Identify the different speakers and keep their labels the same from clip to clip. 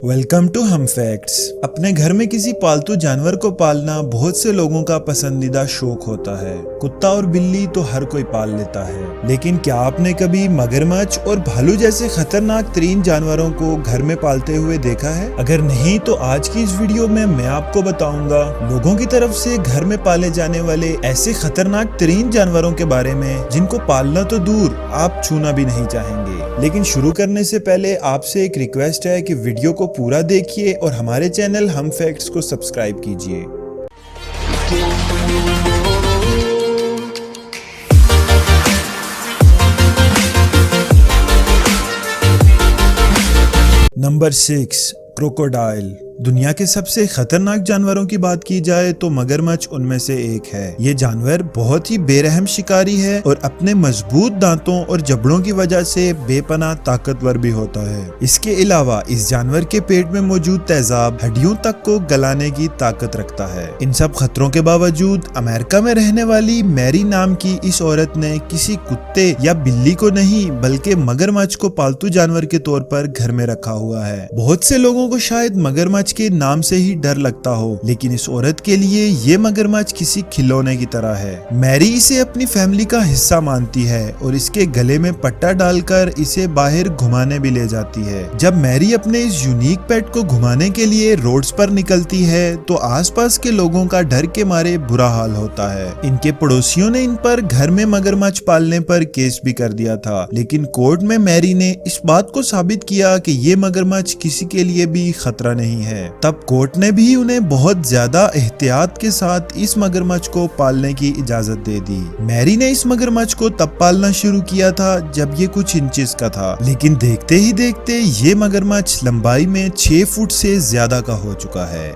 Speaker 1: Welcome to हम facts. अपने घर में किसी पालतू जानवर को पालना बहुत से लोगों का पसंदीदा शौक होता है। कुत्ता और बिल्ली तो हर कोई पाल लेता है, लेकिन क्या आपने कभी मगरमच्छ और भालू जैसे खतरनाक तरीन जानवरों को घर में पालते हुए देखा है? अगर नहीं तो आज की इस वीडियो में मैं आपको बताऊंगा लोगों की तरफ से घर में पाले जाने वाले ऐसे खतरनाक तरीन जानवरों के बारे में जिनको पालना तो दूर आप छूना भी नहीं चाहेंगे। लेकिन शुरू करने से पहले आपसे एक रिक्वेस्ट है कि वीडियो को पूरा देखिए और हमारे चैनल हम फैक्ट्स को सब्सक्राइब कीजिए। Number 6, crocodile. दुनिया के सबसे खतरनाक जानवरों की बात की जाए तो मगरमच्छ उनमें से एक है। ये जानवर बहुत ही बेरहम शिकारी है और अपने मजबूत दांतों और जबड़ों की वजह से बेपनाह ताकतवर भी होता है। इसके अलावा इस जानवर के पेट में मौजूद तेजाब हड्डियों तक को गलाने की ताकत रखता है। इन सब खतरों के बावजूद अमेरिका में रहने वाली मैरी नाम की इस औरत ने किसी कुत्ते या बिल्ली को नहीं बल्कि मगरमच्छ को पालतू जानवर के तौर पर घर में रखा हुआ है। बहुत से लोगों को शायद मगरमच्छ के नाम से ही डर लगता हो, लेकिन इस औरत के लिए ये मगरमच्छ किसी खिलौने की तरह है। मैरी इसे अपनी फैमिली का हिस्सा मानती है और इसके गले में पट्टा डालकर इसे बाहर घुमाने भी ले जाती है। जब मैरी अपने इस यूनिक पेट को घुमाने के लिए रोड्स पर निकलती है तो आसपास के लोगों का डर के मारे बुरा हाल होता है। इनके पड़ोसियों ने इन पर घर में मगरमच्छ पालने पर केस भी कर दिया था, लेकिन कोर्ट में मैरी ने इस बात को साबित किया कि ये मगरमच्छ किसी के लिए भी खतरा नहीं है। तब कोर्ट ने भी उन्हें बहुत ज्यादा एहतियात के साथ इस मगरमच्छ को पालने की इजाजत दे दी। मैरी ने इस मगरमच्छ को तब पालना शुरू किया था जब ये कुछ इंचेस का था, लेकिन देखते ही देखते ये मगरमच्छ लंबाई में 6 फुट से ज्यादा का हो चुका है।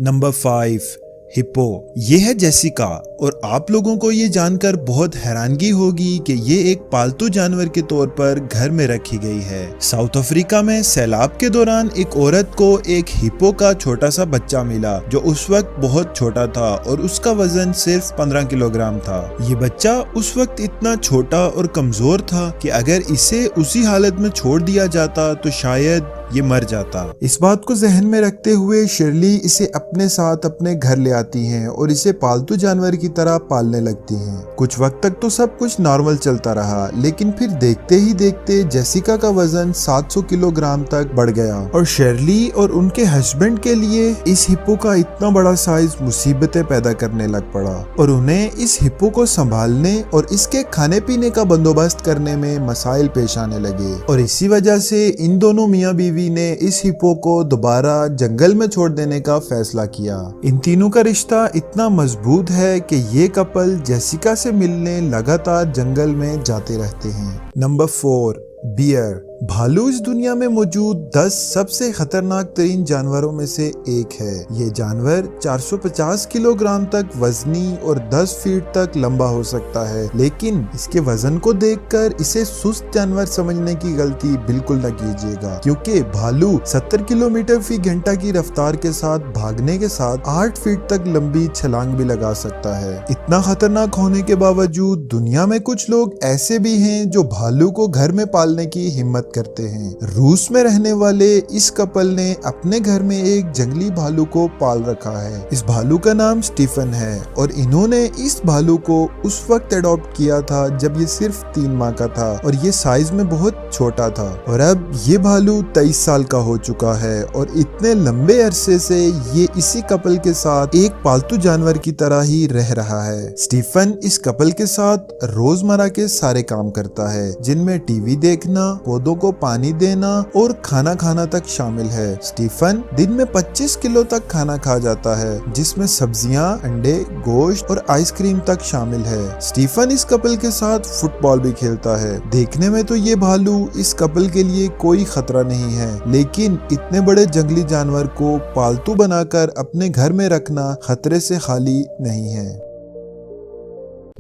Speaker 1: Number 5, hippo. ये है जेसिका और आप लोगों को ये जानकर बहुत हैरानगी होगी कि ये एक पालतू जानवर के तौर पर घर में रखी गई है। साउथ अफ्रीका में सैलाब के दौरान एक औरत को एक हिप्पो का छोटा सा बच्चा मिला जो उस वक्त बहुत छोटा था और उसका वजन सिर्फ 15 किलोग्राम था। ये बच्चा उस वक्त इतना छोटा और कमजोर था कि अगर इसे उसी हालत में छोड़ दिया जाता तो शायद ये मर जाता। इस बात को जहन में रखते हुए शिरली इसे अपने साथ अपने घर ले आती हैं और इसे पालतू जानवर की तरह पालने लगती हैं। कुछ वक्त तक तो सब कुछ नॉर्मल चलता रहा, लेकिन फिर देखते ही देखते जेसिका का वजन 700 किलोग्राम तक बढ़ गया और शिरली और उनके हस्बैंड के लिए इस हिप्पो का इतना बड़ा साइज मुसीबतें पैदा करने लग पड़ा और उन्हें इस हिप्पो को संभालने और इसके खाने पीने का बंदोबस्त करने में मसाइल पेश आने लगे और इसी वजह से इन दोनों मियाँ बीवी ने इस हिप्पो को दोबारा जंगल में छोड़ देने का फैसला किया। इन तीनों का रिश्ता इतना मजबूत है कि ये कपल जेसिका से मिलने लगातार जंगल में जाते रहते हैं। Number 4, bear. भालू इस दुनिया में मौजूद 10 सबसे खतरनाक तरीन जानवरों में से एक है। ये जानवर 450 किलोग्राम तक वजनी और 10 फीट तक लंबा हो सकता है, लेकिन इसके वजन को देखकर इसे सुस्त जानवर समझने की गलती बिल्कुल न कीजिएगा, क्योंकि भालू 70 किलोमीटर फी घंटा की रफ्तार के साथ भागने के साथ 8 फीट तक लंबी छलांग भी लगा सकता है। इतना खतरनाक होने के बावजूद दुनिया में कुछ लोग ऐसे भी हैं जो भालू को घर में पालने की हिम्मत करते हैं। रूस में रहने वाले इस कपल ने अपने घर में एक जंगली भालू को पाल रखा है। इस भालू का नाम स्टीफन है और इन्होंने इस भालू को उस वक्त अडॉप्ट किया था जब ये सिर्फ 3 माह का था और ये साइज में बहुत छोटा था और अब ये भालू 23 साल का हो चुका है और इतने लंबे अरसे से ये इसी कपल के साथ एक पालतू जानवर की तरह ही रह रहा है। स्टीफन इस कपल के साथ रोजमर्रा के सारे काम करता है, जिनमें टीवी देखना, पौधों को पानी देना और खाना खाना तक शामिल है। स्टीफन दिन में 25 किलो तक खाना खा जाता है, जिसमें सब्जियां, अंडे, गोश्त और आइसक्रीम तक शामिल है। स्टीफन इस कपल के साथ फुटबॉल भी खेलता है। देखने में तो ये भालू इस कपल के लिए कोई खतरा नहीं है, लेकिन इतने बड़े जंगली जानवर को पालतू बनाकर अपने घर में रखना खतरे से खाली नहीं है।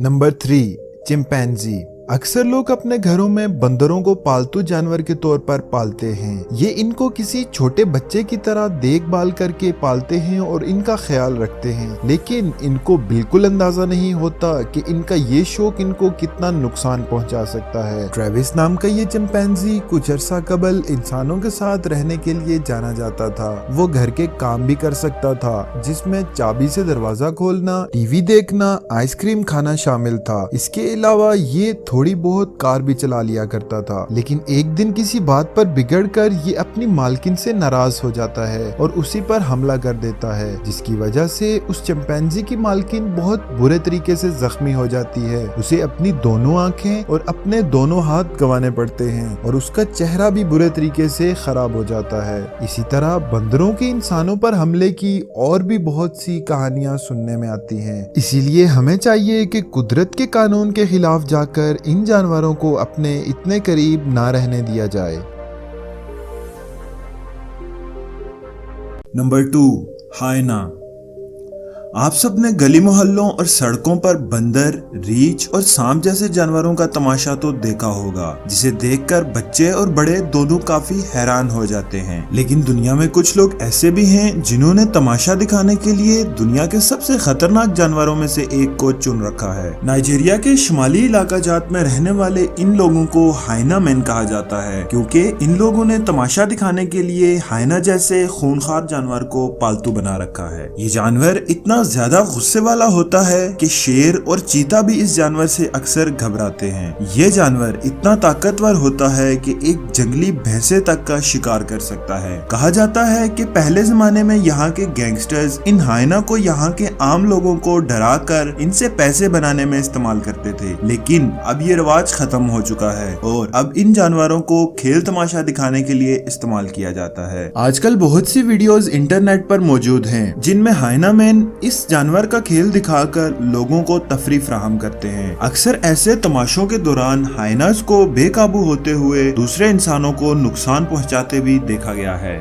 Speaker 1: Number 3, chimpanzee. अक्सर लोग अपने घरों में बंदरों को पालतू जानवर के तौर पर पालते हैं। ये इनको किसी छोटे बच्चे की तरह देखभाल करके पालते हैं और इनका ख्याल रखते हैं, लेकिन इनको बिल्कुल अंदाजा नहीं होता कि इनका ये शौक इनको कितना नुकसान पहुंचा सकता है। ट्रेविस नाम का ये चिंपैंजी कुछ अरसा कबल इंसानों के साथ रहने के लिए जाना जाता था। वो घर के काम भी कर सकता था, जिसमें चाबी से दरवाजा खोलना, टीवी देखना, आइसक्रीम खाना शामिल था। इसके अलावा ये थोड़ी बहुत कार भी चला लिया करता था। लेकिन एक दिन किसी बात पर बिगड़कर ये अपनी मालकिन से नाराज हो जाता है और उसी पर हमला कर देता है, जिसकी वजह से उस चिंपैंजी की मालकिन बहुत बुरे तरीके से जख्मी हो जाती है। उसे अपनी दोनों आंखें और अपने दोनों हाथ गंवाने पड़ते हैं और उसका चेहरा भी बुरे तरीके से खराब हो जाता है। इसी तरह बंदरों के इंसानों पर हमले की और भी बहुत सी कहानियां सुनने में आती हैं। इसीलिए हमें चाहिए कि कुदरत के कानून के खिलाफ जाकर इन जानवरों को अपने इतने करीब ना रहने दिया जाए।
Speaker 2: नंबर 2, हायना। आप सबने गली मोहल्लों और सड़कों पर बंदर, रीछ और सांप जैसे जानवरों का तमाशा तो देखा होगा, जिसे देखकर बच्चे और बड़े दोनों काफी हैरान हो जाते हैं। लेकिन दुनिया में कुछ लोग ऐसे भी हैं जिन्होंने तमाशा दिखाने के लिए दुनिया के सबसे खतरनाक जानवरों में से एक को चुन रखा है। नाइजीरिया के शुमाली इलाका जात में रहने वाले इन लोगों को हाइना मैन कहा जाता है, क्योंकि इन लोगों ने तमाशा दिखाने के लिए हाइना जैसे खूंखार जानवर को पालतू बना रखा है। ये जानवर इतना ज्यादा गुस्से वाला होता है कि शेर और चीता भी इस जानवर से अक्सर घबराते हैं। ये जानवर इतना ताकतवर होता है कि एक जंगली भैंसे तक का शिकार कर सकता है। कहा जाता है कि पहले जमाने में यहाँ के गैंगस्टर्स इन हाइना को यहाँ के आम लोगों को डराकर इनसे पैसे बनाने में इस्तेमाल करते थे, लेकिन अब ये रिवाज खत्म हो चुका है और अब इन जानवरों को खेल तमाशा दिखाने के लिए इस्तेमाल किया जाता है। आजकल बहुत सी वीडियोस इंटरनेट पर मौजूद हैं जिनमें हाइना मैन इस जानवर का खेल दिखाकर लोगों को तफरीह फराहम करते हैं। अक्सर ऐसे तमाशों के दौरान हाइनास को बेकाबू होते हुए दूसरे इंसानों को नुकसान पहुंचाते भी देखा गया है।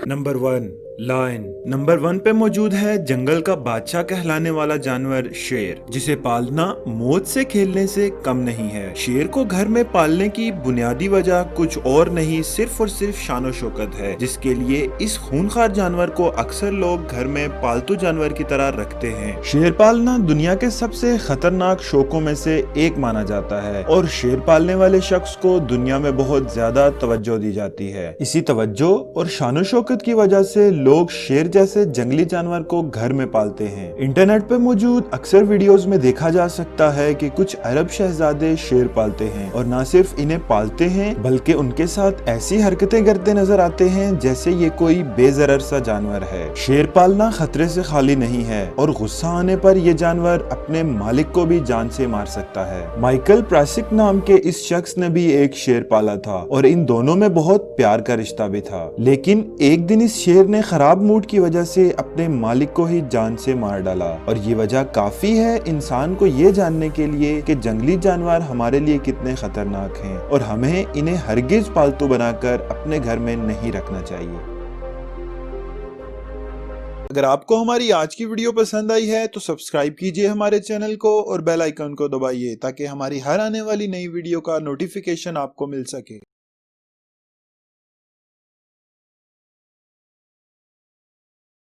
Speaker 2: Number 1, lion. नंबर 1 पे मौजूद है जंगल का बादशाह कहलाने वाला जानवर शेर, जिसे पालना मौत से खेलने से कम नहीं है। शेर को घर में पालने की बुनियादी वजह कुछ और नहीं, सिर्फ और सिर्फ शानो शौकत है, जिसके लिए इस खूनखार जानवर को अक्सर लोग घर में पालतू जानवर की तरह रखते हैं। शेर पालना दुनिया के सबसे खतरनाक शौकों में से एक माना जाता है और शेर पालने वाले शख्स को दुनिया में बहुत ज्यादा तवज्जो दी जाती है। इसी तवज्जो और शानो शौकत की वजह से लोग शेर जैसे जंगली जानवर को घर में पालते हैं। इंटरनेट पर मौजूद अक्सर वीडियोस में देखा जा सकता है कि कुछ अरब शहजादे शेर पालते हैं और न सिर्फ इन्हें पालते हैं बल्कि उनके साथ ऐसी हरकतें करते नजर आते हैं जैसे ये कोई बेजरर सा जानवर है। शेर पालना खतरे से खाली नहीं है और गुस्सा आने पर यह जानवर अपने मालिक को भी जान से मार सकता है। माइकल प्रासिक नाम के इस शख्स ने भी एक शेर पाला था और इन दोनों में बहुत प्यार का रिश्ता भी था, लेकिन एक दिन इस शेर ने खराब मूड की वजह से अपने मालिक को ही जान से मार डाला। और ये वजह काफी है इंसान को ये जानने के लिए कि जंगली जानवर हमारे लिए कितने खतरनाक हैं और हमें इन्हें हरगिज पालतू बनाकर अपने घर में नहीं रखना चाहिए।
Speaker 1: अगर आपको हमारी आज की वीडियो पसंद आई है तो सब्सक्राइब कीजिए हमारे चैनल को और बेल आइकन को दबाइए ताकि हमारी हर आने वाली नई वीडियो का नोटिफिकेशन आपको मिल सके।